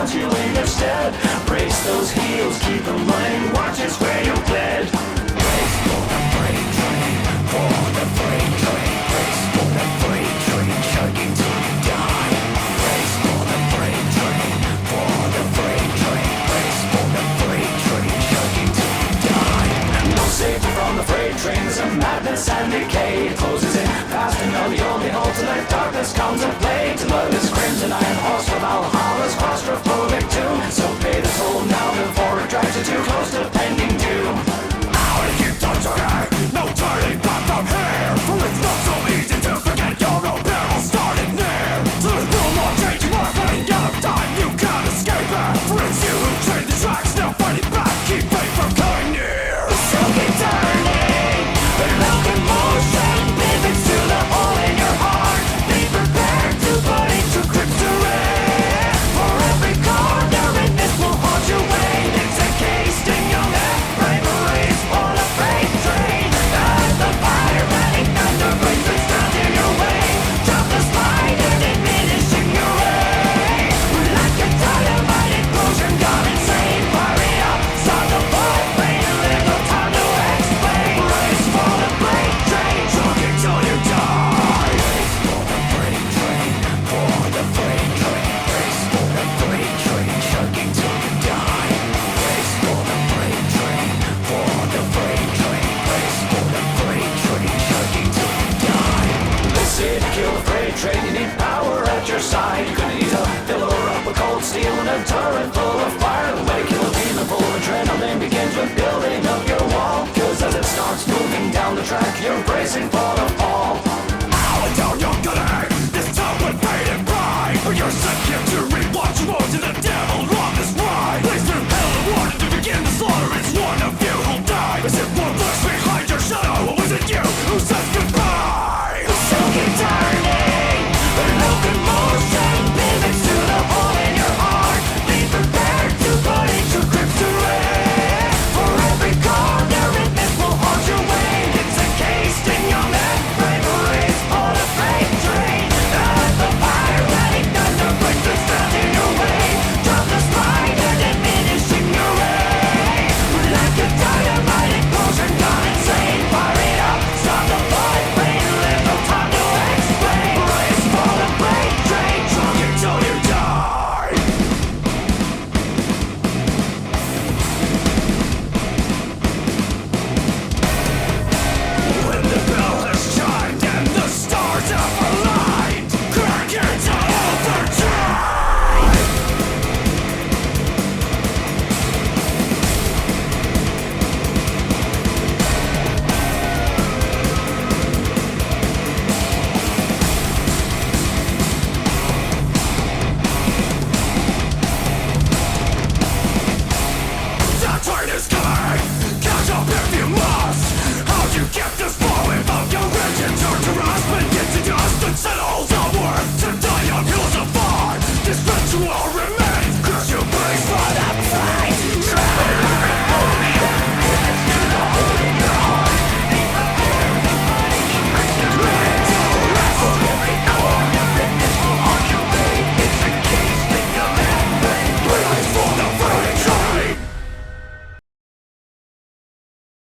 haunt you in your stead. Brace those heels, keep them running, watch it where you're bled. Brace for the freight train, for the freight train. Brace for the freight train, chugging till you die. Brace for the freight train, for the freight train. Brace for the freight train, chugging till you die. No safety from the freight train, there's a madness and decay. It closes in fast and now the only ultimate darkness comes to play. To love is crimson iron horse for Valhalla's claustrophobic tomb. So pay the toll now before it drags you too close to pending doom. Now if you touch your hair, no turning back from here. For it's not so easy to forget your own peril starting near. So there's no more change, you are running out of time, you can't escape it. For it's you who change the tracks, now fighting back, keep fate from coming near. So keep turning, but locomotion pivots to the hole in your heart. Be prepared to put into grips to rest. For every corner in this will haunt your way. It's encased in your neck, bravery's for the freight train. As the fire running thunder brings its down to your way. Drop the slide and diminishing your way. Like a dynamite explosion gone insane. Fire it up, start the bullet rain. Little time to explain. Brace for the freight train, chugging till you die. Brace for the freight train, for the freight train. Brace for the freight train, chugging till you die. Brace for the freight train, for the freight train. Brace for the freight train, chugging till you die. Listen, to kill the freight train, you need power at your side. You're gonna need a filler up with cold steel and a turret full of